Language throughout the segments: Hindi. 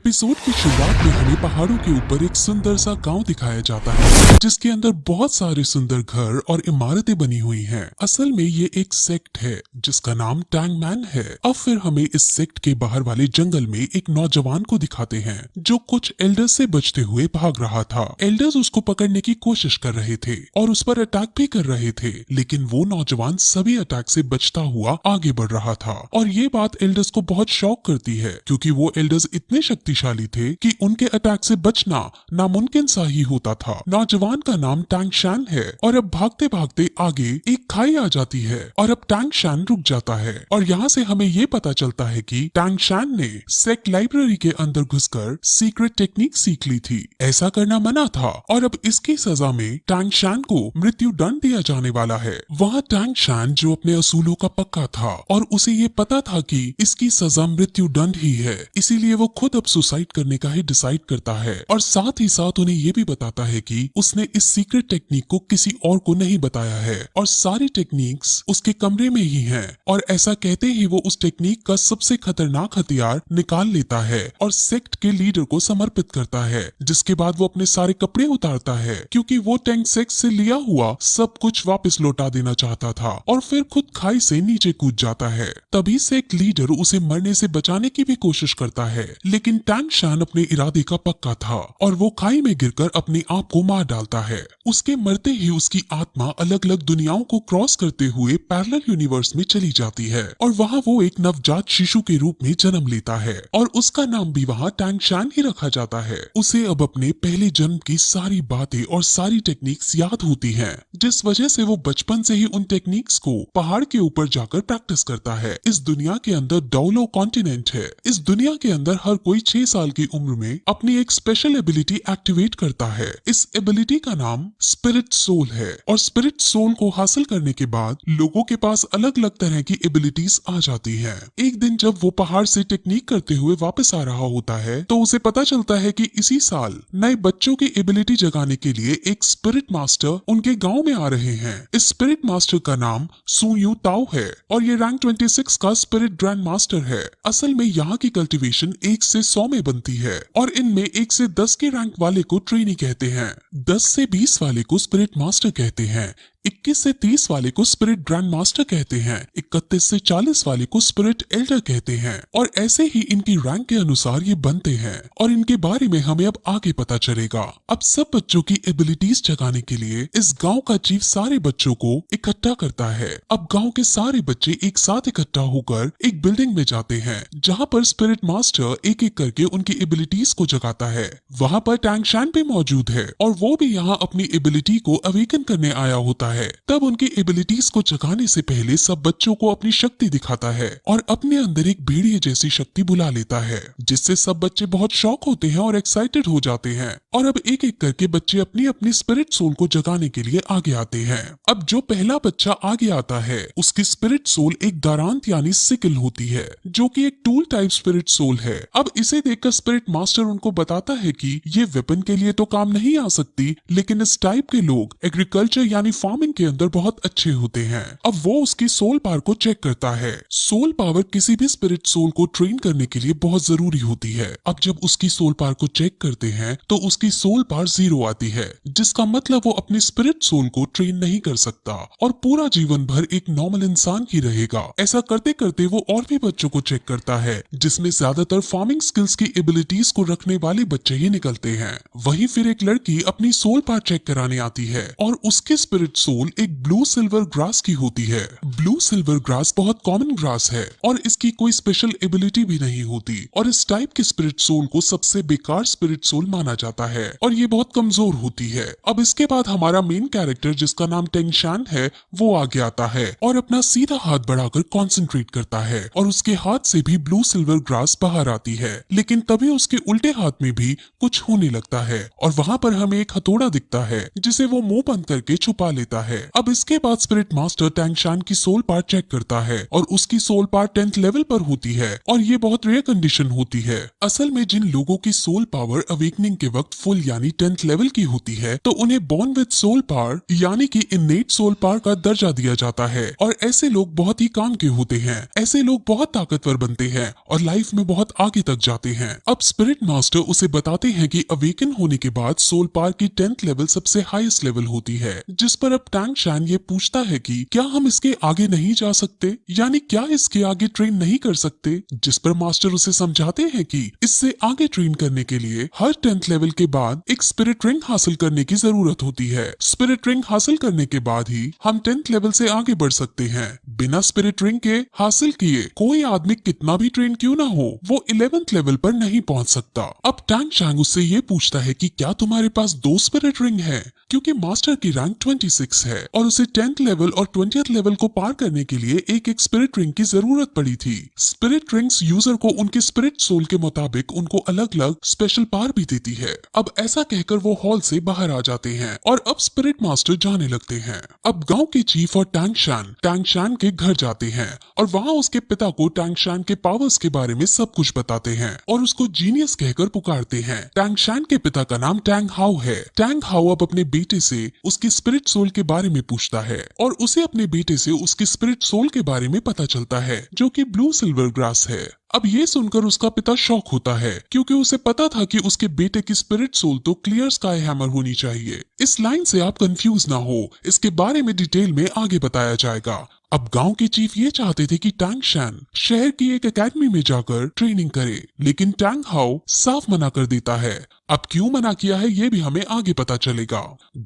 एपिसोड की शुरुआत में हमें पहाड़ों के ऊपर एक सुंदर सा गांव दिखाया जाता है जिसके अंदर बहुत सारे सुंदर घर और इमारतें बनी हुई हैं। असल में ये एक सेक्ट है जिसका नाम टैंगमैन है। अब फिर हमें इस सेक्ट के बाहर वाले जंगल में एक नौजवान को दिखाते हैं जो कुछ एल्डर्स से बचते हुए भाग रहा था। एल्डर्स उसको पकड़ने की कोशिश कर रहे थे और उस पर अटैक भी कर रहे थे, लेकिन वो नौजवान सभी अटैक से बचता हुआ आगे बढ़ रहा था। और ये बात एल्डर्स को बहुत शॉक करती है क्योंकि वो एल्डर्स इतने शक्तिशाली थे कि उनके अटैक से बचना नामुमकिन सा ही होता था। नौजवान का नाम टैंग शैन है और अब भागते भागते आगे एक खाई आ जाती है और अब टैंग शैन रुक जाता है और यहाँ से हमें ये पता चलता है कि टैंग शैन ने सेक्ट लाइब्रेरी के अंदर घुसकर सीक्रेट टेक्निक सीख ली थी। ऐसा करना मना था और अब इसकी सजा में टैंग शैन को मृत्यु दंड दिया जाने वाला है। वहाँ टैंग शैन जो अपने असूलों का पक्का था और उसे ये पता था कि इसकी सजा मृत्यु दंड ही है, इसीलिए वो खुद अब सुसाइड करने का ही डिसाइड करता है और साथ ही साथ उन्हें ये भी बताता है कि उसने इस सीक्रेट टेक्निक को किसी और को नहीं बताया है और सारी टेक्निक्स उसके कमरे में ही हैं। और ऐसा कहते ही वो उस टेक्निक का सबसे खतरनाक हथियार निकाल लेता है और सेक्ट के लीडर को समर्पित करता है, जिसके बाद वो अपने सारे कपड़े उतारता है क्योंकि वो टैंग सेक्ट से लिया हुआ सब कुछ वापस लौटा देना चाहता था और फिर खुद खाई से नीचे कूद जाता है। तभी सेक्ट लीडर उसे मरने से बचाने की भी कोशिश करता है, लेकिन टैंग शैन अपने इरादे का पक्का था और वो खाई में गिरकर अपने आप को मार डालता है। उसके मरते ही उसकी आत्मा अलग अलग दुनियाओं को क्रॉस करते हुए पैरेलल यूनिवर्स में चली जाती है और वहाँ वो एक नवजात शिशु के रूप में जन्म लेता है और उसका नाम भी वहाँ टैंग शैन ही रखा जाता है। उसे अब अपने पहले जन्म की सारी बातें और सारी टेक्निक्स याद होती हैं, जिस वजह से वो बचपन से ही उन टेक्निक्स को पहाड़ के ऊपर जाकर प्रैक्टिस करता है। इस दुनिया के अंदर डोलो कॉन्टिनेंट है। इस दुनिया के अंदर हर कोई 6 साल की उम्र में अपनी एक स्पेशल एबिलिटी एक्टिवेट करता है। इस एबिलिटी का नाम स्पिरिट सोल है और स्पिरिट सोल को हासिल करने के बाद लोगों के पास अलग अलग तरह की एबिलिटीज आ जाती हैं। एक दिन जब वो पहाड़ से टेक्निक करते हुए वापस आ रहा होता है तो उसे पता चलता है कि इसी साल नए बच्चों की एबिलिटी जगाने के लिए एक स्पिरिट मास्टर उनके गांव में आ रहे हैं। इस स्पिरिट मास्टर का नाम सू यू ताओ है और ये रैंक 26 का स्पिरिट ग्रैंड मास्टर है। असल में यहाँ की कल्टीवेशन 1 से 100 में बनती है और इनमें 1 से 10 के रैंक वाले को ट्रेनी कहते हैं, 10 से 20 वाले को स्पिरिट मास्टर कहते हैं, 21 से 30 वाले को स्पिरिट ग्रैंड मास्टर कहते हैं, 31 से 40 वाले को स्पिरिट एल्डर कहते हैं और ऐसे ही इनकी रैंक के अनुसार ये बनते हैं और इनके बारे में हमें अब आगे पता चलेगा। अब सब बच्चों की एबिलिटीज जगाने के लिए इस गांव का चीफ सारे बच्चों को इकट्ठा करता है। अब गांव के सारे बच्चे एक साथ इकट्ठा होकर एक बिल्डिंग में जाते हैं जहां पर स्पिरिट मास्टर एक एक करके उनकी एबिलिटीज को जगाता है। वहां पर टैंग शैन भी मौजूद है और वो भी यहाँ अपनी एबिलिटी को अवेकन करने आया होता है। तब उनकी एबिलिटीज को जगाने से पहले सब बच्चों को अपनी शक्ति दिखाता है और अपने अंदर एक भेड़िए जैसी शक्ति बुला लेता है, जिससे सब बच्चे बहुत शॉक होते हैं और एक्साइटेड हो जाते हैं और अब एक एक करके बच्चे अपनी अपनी स्पिरिट सोल को जगाने के लिए आगे आते हैं। अब जो पहला बच्चा आगे आता है उसकी स्पिरिट सोल एक दारांत यानी सिकल होती है जो कि एक टूल टाइप स्पिरिट सोल है। अब इसे देखकर स्पिरिट मास्टर उनको बताता है कि ये वेपन के लिए तो काम नहीं आ सकती, लेकिन इस टाइप के लोग एग्रीकल्चर यानी फार्मिंग के अंदर बहुत अच्छे होते हैं। अब वो उसकी सोल पावर को चेक करता है। सोल पावर किसी भी स्पिरिट सोल को ट्रेन करने के लिए बहुत जरूरी होती है। अब जब उसकी सोल पावर को चेक करते हैं तो उसकी सोल पावर 0 आती है, जिसका मतलब वो अपनी स्पिरिट सोल को ट्रेन नहीं कर सकता और पूरा जीवन भर एक नॉर्मल इंसान ही रहेगा। ऐसा करते करते वो और भी बच्चों को चेक करता है जिसमें ज्यादातर फार्मिंग स्किल्स की एबिलिटीज को रखने वाले बच्चे ही निकलते हैं। वहीं फिर एक लड़की अपनी सोल पावर चेक कराने आती है और उसके स्पिरिट सोल एक ब्लू सिल्वर ग्रास की होती है। ब्लू सिल्वर ग्रास बहुत कॉमन ग्रास है और इसकी कोई स्पेशल एबिलिटी भी नहीं होती और इस टाइप के स्पिरिट सोल को सबसे बेकार स्पिरिट सोल माना जाता है और ये बहुत कमजोर होती है। अब इसके बाद हमारा मेन कैरेक्टर जिसका नाम टैंग शैन है वो आगे आता है और अपना सीधा हाथ बढ़ाकर कॉन्सेंट्रेट करता है और उसके हाथ से भी ब्लू सिल्वर ग्रास बाहर आती है, लेकिन तभी उसके उल्टे हाथ में भी कुछ होने लगता है और वहाँ पर हमें एक हथौड़ा दिखता है जिसे वो मुंह बंद करके छुपा लेता देता है। अब इसके बाद स्पिरिट मास्टर टैंगशान की सोल पार्ट चेक करता है और उसकी सोल पार्ट 10th लेवल पर होती है और ये बहुत रेयर कंडीशन होती है। असल में जिन लोगों की सोल पावर अवेकनिंग के वक्त फुल यानी 10th लेवल की होती है तो उन्हें बॉर्न विद सोल पावर यानी कि इनेट सोल पावर का दर्जा दिया जाता है और ऐसे लोग बहुत ही काम के होते हैं। ऐसे लोग बहुत ताकतवर बनते हैं और लाइफ में बहुत आगे तक जाते हैं। अब स्पिरिट मास्टर उसे बताते हैं कि अवेकन होने के बाद सोल पावर की 10th लेवल सबसे हाईएस्ट लेवल होती है, जिस पर अब टैंगशान ये पूछता है कि क्या हम इसके आगे नहीं जा सकते, यानी क्या इसके आगे ट्रेन नहीं कर सकते, जिस पर मास्टर उसे समझाते हैं कि इससे आगे ट्रेन करने के लिए हर 10th लेवल के बाद एक स्पिरिट रिंग हासिल करने की जरूरत होती है। स्पिरिट रिंग हासिल करने के बाद ही हम 10th लेवल से आगे बढ़ सकते हैं। बिना स्पिरिट रिंग के हासिल किए कोई आदमी कितना भी ट्रेन क्यों ना हो वो 11th लेवल पर नहीं पहुंच सकता। अब टैंगशान उससे ये पूछता है कि क्या तुम्हारे पास 2 स्पिरिट रिंग है, क्योंकि मास्टर की रैंक 26 है और उसे 10th लेवल और 20th लेवल को पार करने के लिए एक स्पिरिट रिंग की जरूरत पड़ी थी। स्पिरिट रिंग्स यूजर को उनके स्पिरिट सोल के मुताबिक उनको अलग अलग स्पेशल पावर भी देती है। अब ऐसा कहकर वो हॉल से बाहर आ जाते हैं और अब स्पिरिट मास्टर जाने लगते हैं। अब गांव के चीफ और टैंगशान के घर जाते हैं और वहाँ उसके पिता को टैंगशान के पावर्स के बारे में सब कुछ बताते हैं और उसको जीनियस कहकर पुकारते हैं। टैंगशान के पिता का नाम टैंग हाउ है। टैंग हाउ अब अपने बेटे से उसकी स्पिरिट सोल के बारे में पूछता है और उसे अपने बेटे से उसकी स्पिरिट सोल के बारे में पता चलता है जो कि ब्लू सिल्वर ग्रास है। अब ये सुनकर उसका पिता शॉक होता है क्योंकि उसे पता था कि उसके बेटे की स्पिरिट सोल तो क्लियर स्काई हैमर होनी चाहिए। इस लाइन से आप कंफ्यूज ना हो, इसके बारे में डिटेल में आगे बताया जाएगा। अब गांव के चीफ ये चाहते थे कि टैंगशान शहर की एक एकेडमी में जाकर ट्रेनिंग करे, लेकिन टैंग हाउ साफ मना कर देता है। अब क्यों मना किया है ये भी हमें आगे पता चलेगा।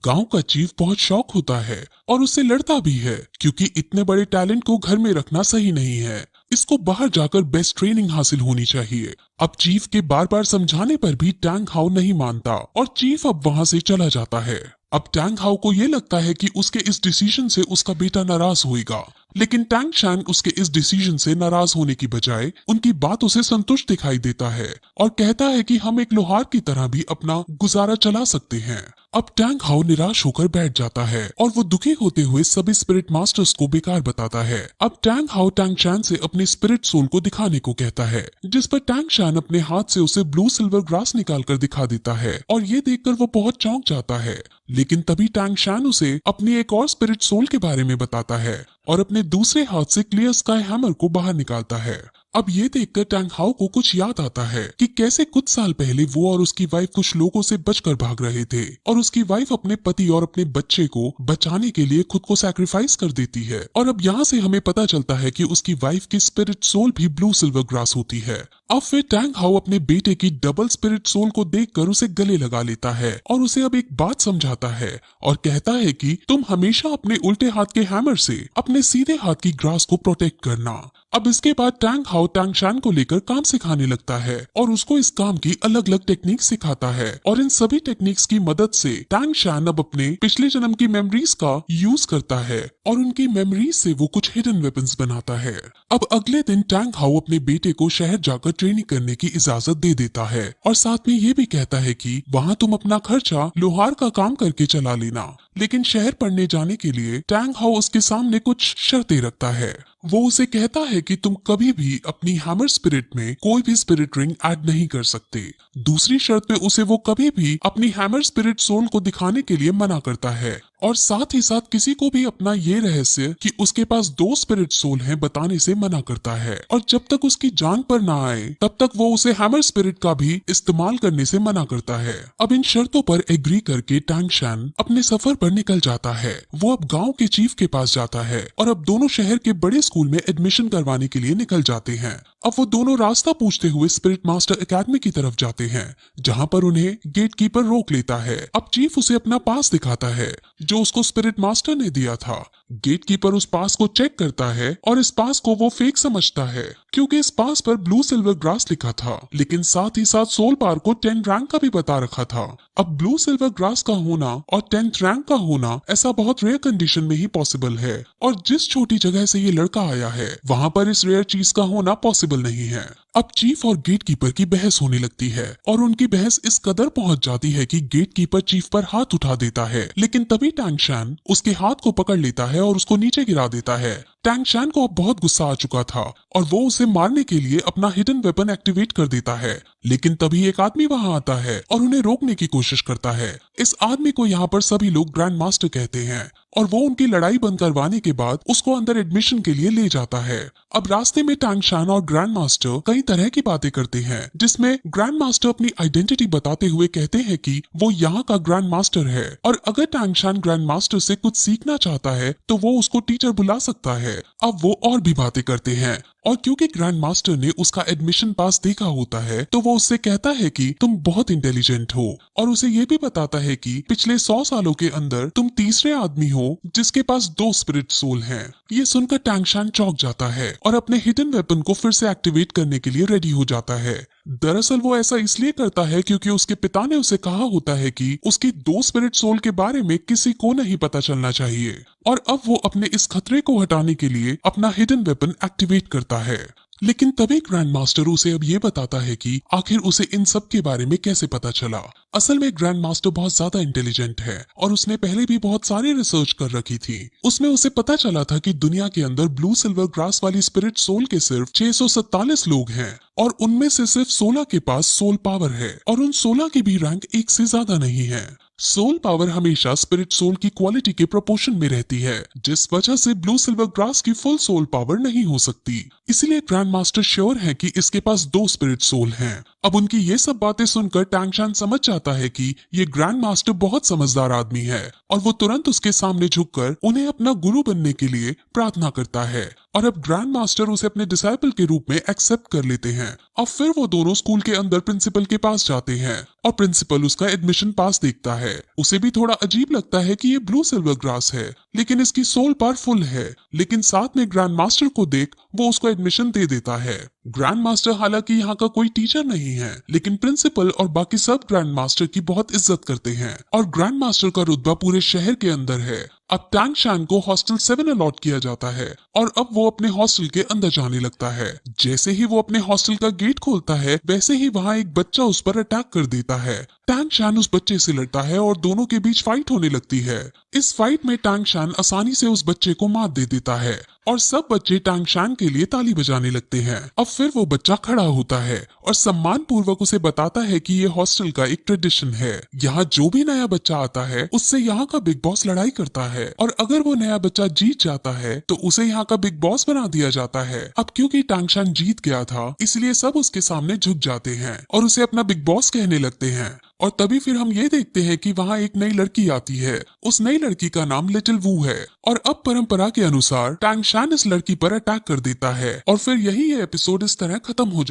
गांव का चीफ बहुत शॉक होता है और उससे लड़ता भी है क्योंकि इतने बड़े टैलेंट को घर में रखना सही नहीं है, इसको बाहर जाकर बेस्ट ट्रेनिंग हासिल होनी चाहिए। अब चीफ के बार बार समझाने पर भी टैंग हाउ नहीं मानता और चीफ अब वहां से चला जाता है। अब टैंग हाउ को ये लगता है कि उसके इस डिसीजन से उसका बेटा नाराज होएगा, लेकिन टैंगशान उसके इस डिसीजन से नाराज होने की बजाय उनकी बातों से संतुष्ट दिखाई देता है और कहता है कि हम एक लोहार की तरह भी अपना गुजारा चला सकते हैं। अब टैंग हाउ निराश होकर बैठ जाता है और वो दुखी होते हुए सभी स्पिरिट मास्टर्स को बेकार बताता है। अब टैंग हाउ टैंगशान से अपने स्पिरिट सोल को दिखाने को कहता है, जिस पर टैंगशान अपने हाथ से उसे ब्लू सिल्वर ग्रास निकाल कर दिखा देता है और ये देखकर वो बहुत चौंक जाता है। लेकिन तभी टैंगशान उसे अपनी एक और स्पिरिट सोल के बारे में बताता है और अपने दूसरे हाथ से क्लियर स्काई हैमर को बाहर निकालता है। अब ये देखकर टैंग हाउ को कुछ याद आता है कि कैसे कुछ साल पहले वो और उसकी वाइफ कुछ लोगों से बचकर भाग रहे थे और उसकी वाइफ अपने पति और अपने बच्चे को बचाने के लिए खुद को सैक्रिफाइस कर देती है। और अब यहाँ से हमें पता चलता है कि उसकी वाइफ की स्पिरिट सोल भी ब्लू सिल्वर ग्रास होती है। अब फिर टैंग हाउ अपने बेटे की डबल स्पिरिट सोल को देखकर उसे गले लगा लेता है और उसे अब एक बात समझाता है और कहता है कि तुम हमेशा अपने उल्टे हाथ के हैमर से अपने सीधे हाथ की ग्रास को प्रोटेक्ट करना। अब इसके बाद टैंग हाउ टैंगशान को लेकर काम सिखाने लगता है और उसको इस काम की अलग अलग टेक्निक सिखाता है और इन सभी टेक्निक्स की मदद से टैंगशान अब अपने पिछले जन्म की मेमोरीज का यूज करता है और उनकी मेमोरीज से वो कुछ हिडन वेपन्स बनाता है। अब अगले दिन टैंग हाउ अपने बेटे को शहर जाकर ट्रेनिंग करने की इजाजत दे देता है और साथ में ये भी कहता है कि वहाँ तुम अपना खर्चा लोहार का काम करके चला लेना। लेकिन शहर पढ़ने जाने के लिए टैंग हाउ उसके सामने कुछ शर्तें रखता है। वो उसे कहता है कि तुम कभी भी अपनी हैमर स्पिरिट में कोई भी स्पिरिट रिंग ऐड नहीं कर सकते। दूसरी शर्त में उसे वो कभी भी अपनी हैमर स्पिरिट सोल को दिखाने के लिए मना करता है और साथ ही साथ किसी को भी अपना ये रहस्य कि उसके पास 2 स्पिरिट सोल हैं बताने से मना करता है और जब तक उसकी जान पर ना आए तब तक वो उसे हैमर स्पिरिट का भी इस्तेमाल करने से मना करता है। अब इन शर्तों पर एग्री करके टैंगशान अपने सफर पर निकल जाता है। वो अब गांव के चीफ के पास जाता है और अब दोनों शहर के बड़े स्कूल में एडमिशन करवाने के लिए निकल जाते हैं। अब वो दोनों रास्ता पूछते हुए स्पिरिट मास्टर एकेडमी की तरफ जाते हैं जहाँ पर उन्हें गेट कीपर रोक लेता है। अब चीफ उसे अपना पास दिखाता है जो उसको स्पिरिट मास्टर ने दिया था, गेटकीपर उस पास को चेक करता है और इस पास को वो फेक समझता है क्योंकि इस पास पर ब्लू सिल्वर ग्रास लिखा था, लेकिन साथ ही साथ सोल पावर को 10 रैंक का भी बता रखा था। अब ब्लू सिल्वर ग्रास का होना और 10th रैंक का होना ऐसा बहुत रेयर कंडीशन में ही पॉसिबल है, और जिस छोटी जगह से ये लड़का आया है वहाँ पर इस रेयर चीज का होना पॉसिबल नहीं है। अब चीफ और गेटकीपर की बहस होने लगती है और उनकी बहस इस कदर पहुंच जाती है कि गेटकीपर चीफ पर हाथ उठा देता है, लेकिन तभी टैंग शैन उसके हाथ को पकड़ लेता है और उसको नीचे गिरा देता है। टैंग शैन को अब बहुत गुस्सा आ चुका था और वो उसे मारने के लिए अपना हिडन वेपन एक्टिवेट कर देता है, लेकिन तभी एक आदमी वहां आता है और उन्हें रोकने की कोशिश करता है। इस आदमी को यहाँ पर सभी लोग ग्रैंड मास्टर कहते हैं और वो उनकी लड़ाई बंद करवाने के बाद उसको अंदर एडमिशन के लिए ले जाता है। अब रास्ते में टैंग शैन और ग्रैंड मास्टर कई तरह की बातें करते हैं, जिसमें ग्रैंड मास्टर अपनी आइडेंटिटी बताते हुए कहते हैं कि वो यहाँ का ग्रैंड मास्टर है और अगर टैंग शैन ग्रैंड मास्टर से कुछ सीखना चाहता है तो वो उसको टीचर बुला सकता है। अब वो और भी बातें करते हैं और क्योंकि ग्रैंड मास्टर ने उसका एडमिशन पास देखा होता है तो वो उससे कहता है कि तुम बहुत इंटेलिजेंट हो, और उसे ये भी बताता है कि पिछले 100 सालों के अंदर तुम तीसरे आदमी हो जिसके पास 2 स्पिरिट सोल हैं। ये सुनकर टैंग शैन चौंक जाता है और अपने हिडन वेपन को फिर से एक्टिवेट करने के लिए रेडी हो जाता है। दरअसल वो ऐसा इसलिए करता है क्योंकि उसके पिता ने उसे कहा होता है कि उसकी 2 स्पिरिट सोल के बारे में किसी को नहीं पता चलना चाहिए, और अब वो अपने इस खतरे को हटाने के लिए अपना हिडन वेपन एक्टिवेट करता है। लेकिन तभी ग्रैंड मास्टर उसे अब ये बताता है कि आखिर उसे इन सब के बारे में कैसे पता चला। असल में ग्रैंड मास्टर बहुत ज्यादा इंटेलिजेंट है और उसने पहले भी बहुत सारी रिसर्च कर रखी थी। उसमें उसे पता चला था कि दुनिया के अंदर ब्लू सिल्वर ग्रास वाली स्पिरिट सोल के सिर्फ 647 लोग हैं और उनमें से सिर्फ 16 के पास सोल पावर है और उन 16 की भी रैंक 1 से ज्यादा नहीं है। सोल पावर हमेशा स्पिरिट सोल की क्वालिटी के प्रोपोर्शन में रहती है, जिस वजह से ब्लू सिल्वर ग्रास की फुल सोल पावर नहीं हो सकती। इसीलिए ग्रैंड मास्टर श्योर है कि इसके पास 2 स्पिरिट सोल हैं। अब उनकी ये सब बातें सुनकर टैंग शैन समझ जाता है कि ये ग्रैंड मास्टर बहुत समझदार आदमी है और वो तुरंत उसके सामने झुककर उन्हें अपना गुरु बनने के लिए प्रार्थना करता है, और अब ग्रैंड मास्टर उसे अपने डिसाइपल के रूप में एक्सेप्ट कर लेते हैं। अब फिर वो दोनों स्कूल के अंदर प्रिंसिपल के पास जाते हैं और प्रिंसिपल उसका एडमिशन पास देखता है। उसे भी थोड़ा अजीब लगता है कि ये ब्लू सिल्वर ग्रास है लेकिन इसकी सोल पावर फुल है, लेकिन साथ में ग्रैंड मास्टर को देख वो उसको एडमिशन दे देता है। ग्रैंड मास्टर हालांकि यहाँ का कोई टीचर नहीं है, लेकिन प्रिंसिपल और बाकी सब ग्रैंड मास्टर की बहुत इज्जत करते हैं और ग्रैंड मास्टर का रुतबा पूरे शहर के अंदर है। अब टैंग शैन को हॉस्टल 7 अलॉट किया जाता है और अब वो अपने हॉस्टल के अंदर जाने लगता है। जैसे ही वो अपने हॉस्टल का गेट खोलता है वैसे ही वहाँ एक बच्चा उस पर अटैक कर देता है। टैंग शैन उस बच्चे से लड़ता है और दोनों के बीच फाइट होने लगती है। इस फाइट में टैंग शैन आसानी से उस बच्चे को मार दे देता है और सब बच्चे टैंग शैन के लिए ताली बजाने लगते हैं। अब फिर वो बच्चा खड़ा होता है और सम्मान पूर्वक उसे बताता है कि ये हॉस्टल का एक ट्रेडिशन है, यहाँ जो भी नया बच्चा आता है उससे यहाँ का बिग बॉस लड़ाई करता है और अगर वो नया बच्चा जीत जाता है तो उसे यहाँ का बिग बॉस बना दिया जाता है। अब क्योंकि टैंग शैन जीत गया था इसलिए सब उसके सामने झुक जाते हैं और उसे अपना बिग बॉस कहने लगते हैं। और तभी फिर हम ये देखते हैं कि वहाँ एक नई लड़की आती है। उस नई लड़की का नाम लिटिल वू है और अब परंपरा के अनुसार टैंग शैन इस लड़की पर अटैक कर देता है और फिर यही ये एपिसोड इस तरह खत्म हो जाता है।